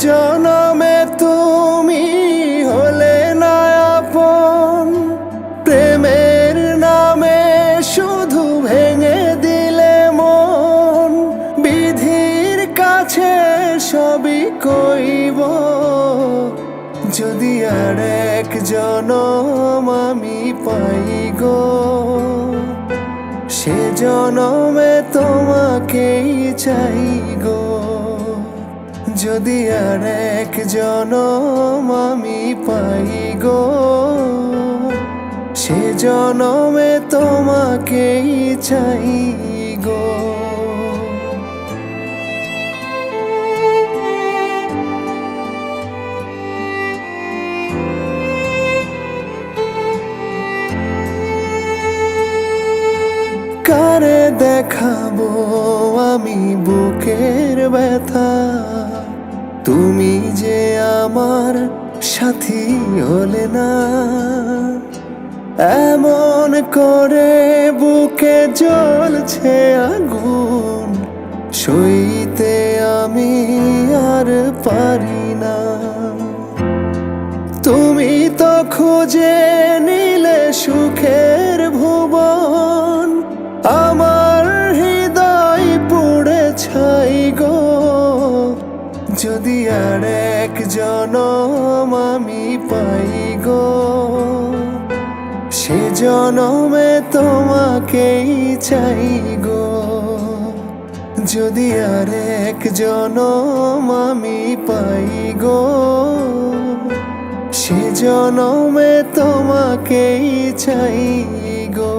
জনমে তুমি হলে না আপন, প্রেমের নামে শুধু ভেঙে দিলে মন। বিধির কাছে সবই কইব, যদি আর এক জনম আমি পাই গো, সে জনমে তোমাকেই চাই গো। যদি আর এক জনম আমি পাই গো, সে জনমে তোমাকেই চাই গো। কারে দেখাবো আমি বুকের ব্যথা, তুমি যে আমার সাথী হলে না। এমন করে বুকে জ্বলছে আগুন, সইতে আমি আর পারি না। তুমি তো খুঁজে নিলে সুখের ভুবন, আমার হৃদয় পুড়ে ছাই গো। যদি আর এক জনম আমি পাই গো, সে জনমে তোমাকেই চাই গো। যদি আর এক জনম আমি পাই গো, সে জনমে তোমাকেই চাই গো।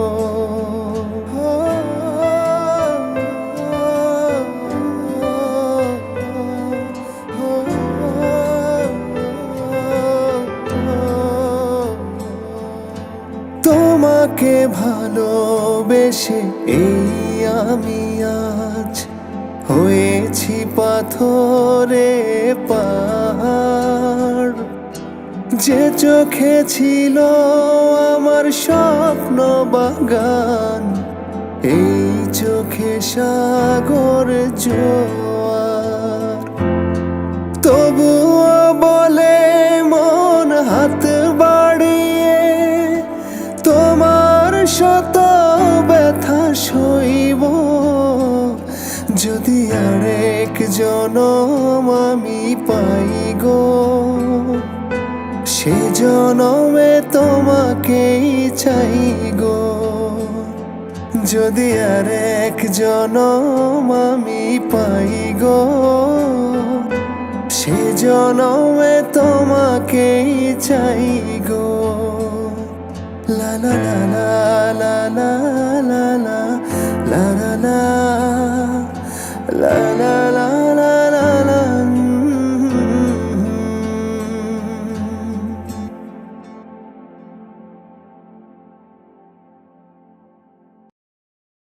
তোমাকে ভালোবেসে এই আমি আজ হয়েছি পাথরে পাহাড়। যে চোখে ছিল আমার স্বপ্ন বাগান, এই চোখে সাগর জোয়ার। তবুও বলে মন হাত বাড়িয়ে, তোমার শত ব্যথা সইব। যদি আর এক জনম আমি পাই গো, সে জনমে তোমাকেই চাই গো। যদি আর এক জনম আমি পাই গো, সে জনমে তোমাকেই চাই গো। লা লা লা লা লা লা লা লা লা লা লা লা।